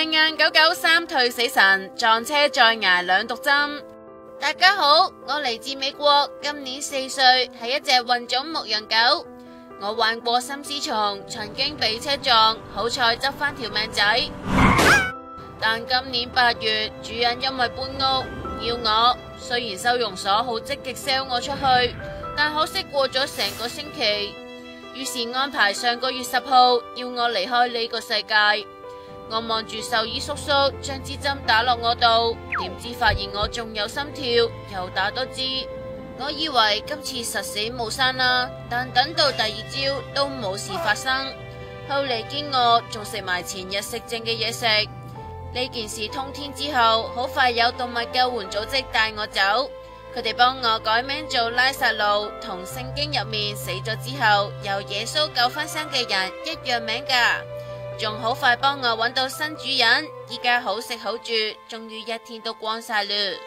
命硬993退死神，撞車再挨2毒針。大家好，我嚟自美國，今年4歲，係一隻混種牧羊狗。我患過心絲蟲，曾經被車撞，好彩執翻條命仔。但今年8月，主人因為搬屋要我，雖然收容所好積極 sell 我出去，但可惜過咗成個星期，於是安排上個月10號要我離開呢個世界。我望住獸醫叔叔將支針打落我度，點知發現我仲有心跳，又打多支。我以為今次實死冇生啦，但等到第2朝都冇事發生。後嚟飢餓，仲食埋前日食剩嘅嘢食。呢件事通天之後，好快有動物救援組織帶我走，佢哋幫我改名做拉撒路，同聖經入面死咗之後由耶穌救翻生嘅人一樣名噶。仲好快幫我揾到新主人，依家好食好住，終於一天都光晒嘞。